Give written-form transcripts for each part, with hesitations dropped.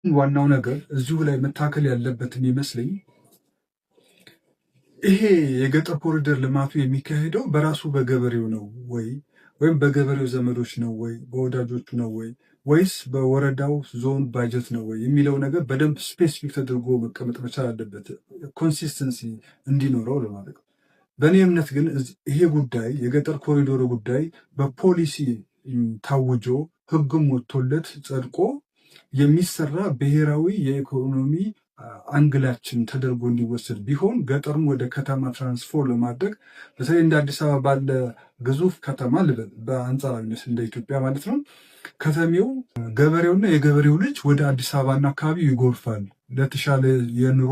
ዋናው ነገር እዚሁ ላይ መታከል ያለበትን ይመስለኝ ይሄ የገጠር ኮሪደር ልማቱ የሚካሄደው በራሱ በገበሬው ነው ወይም በገበሬው ዘመዶች ነው በወዳጆቹ ነው ወይስ በወረዳው ዞን ባጀት ነው የሚለው ነገር በደንብ ስፔሲፊክ ተደርጎ መቀመጥ መቻል አለበት፣ ኮንሲስተንሲ እንዲኖረው ለማለት ነው። በእኔ እምነት ግን ይሄ ጉዳይ የገጠር ኮሪዶር ጉዳይ በፖሊሲ ታውጆ ህግም ወጥቶለት ጸድቆ የሚሰራ ብሔራዊ የኢኮኖሚ አንግላችን ተደርጎ እንዲወሰድ ቢሆን ገጠሩን ወደ ከተማ ትራንስፎርም ለማድረግ በተለይ እንደ አዲስ አበባ ባለ ግዙፍ ከተማ ልበል፣ በአንጻራዊነት እንደ ኢትዮጵያ ማለት ነው፣ ከተሜው ገበሬውና የገበሬው ልጅ ወደ አዲስ አበባና አካባቢ ይጎርፋል ለተሻለ የኑሮ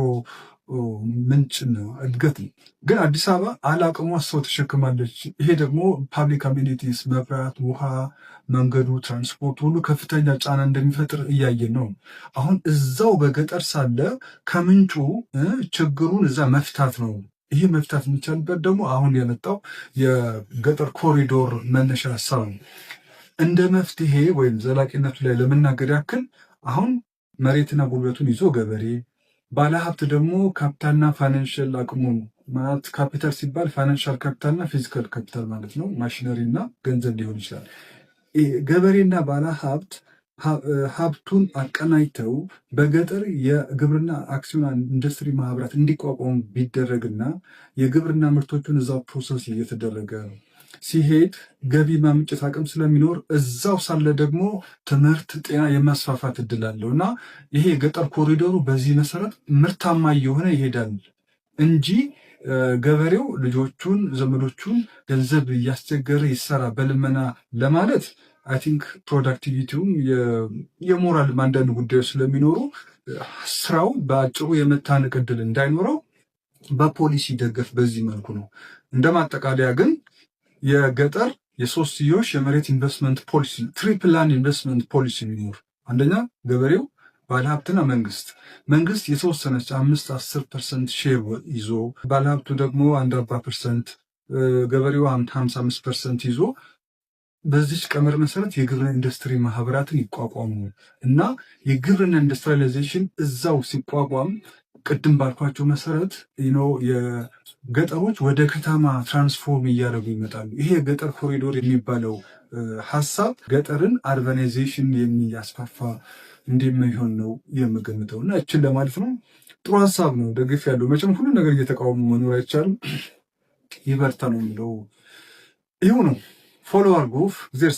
ምንጭ ነው፣ እድገት ነው። ግን አዲስ አበባ አላቅሟ ሰው ተሸክማለች። ይሄ ደግሞ ፓብሊክ አሚኒቲስ፣ መብራት፣ ውሃ፣ መንገዱ፣ ትራንስፖርት ሁሉ ከፍተኛ ጫና እንደሚፈጥር እያየን ነው። አሁን እዛው በገጠር ሳለ ከምንጩ ችግሩን እዛ መፍታት ነው። ይሄ መፍታት የሚቻልበት ደግሞ አሁን የመጣው የገጠር ኮሪዶር መነሻ ሀሳብ ነው። እንደ መፍትሄ ወይም ዘላቂነቱ ላይ ለመናገር ያክል አሁን መሬትና ጉልበቱን ይዞ ገበሬ ባለሀብት ደግሞ ካፒታልና ፋይናንሽል አቅሙን ማለት ካፒታል ሲባል ፋይናንሻል ካፒታልና ፊዚካል ካፒታል ማለት ነው። ማሽነሪ እና ገንዘብ ሊሆን ይችላል። ገበሬና ባለሀብት ሀብቱን አቀናጅተው በገጠር የግብርና አክሲዮን ኢንዱስትሪ ማህበራት እንዲቋቋሙ ቢደረግና የግብርና ምርቶቹን እዛው ፕሮሰስ እየተደረገ ሲሄድ ገቢ ማምጨት አቅም ስለሚኖር እዛው ሳለ ደግሞ ትምህርት፣ ጤና የማስፋፋት እድል አለው እና ይሄ የገጠር ኮሪዶሩ በዚህ መሰረት ምርታማ እየሆነ ይሄዳል እንጂ ገበሬው ልጆቹን ዘመዶቹን ገንዘብ እያስቸገረ ይሰራ በልመና ለማለት አይ ቲንክ ፕሮዳክቲቪቲውም የሞራል አንዳንድ ጉዳዮች ስለሚኖሩ ስራው በአጭሩ የመታነቅ እድል እንዳይኖረው በፖሊሲ ደገፍ በዚህ መልኩ ነው። እንደማጠቃለያ ግን የገጠር የሶስትዮሽ የመሬት ኢንቨስትመንት ፖሊሲ ትሪፕላን ኢንቨስትመንት ፖሊሲ የሚኖር አንደኛ ገበሬው፣ ባለሀብትና መንግስት የተወሰነች 5-10% ሼር ይዞ ባለሀብቱ ደግሞ 40%፣ ገበሬው 55% ይዞ በዚች ቀመር መሰረት የግብርና ኢንዱስትሪ ማህበራትን ይቋቋሙ እና የግብርና ኢንዱስትሪያላይዜሽን እዛው ሲቋቋም ቅድም ባልኳቸው መሰረት የገጠሮች ወደ ከተማ ትራንስፎርም እያደረጉ ይመጣሉ። ይሄ የገጠር ኮሪዶር የሚባለው ሀሳብ ገጠርን አርባናይዜሽን የሚያስፋፋ እንደሚሆን ነው የምገምተው እና እችን ለማለት ነው። ጥሩ ሀሳብ ነው፣ ደግፍ ያለው። መቼም ሁሉ ነገር እየተቃወሙ መኖር አይቻልም። ይበርታ ነው የሚለው። ይሁ ነው። ፎሎ አርጎፍ ዜር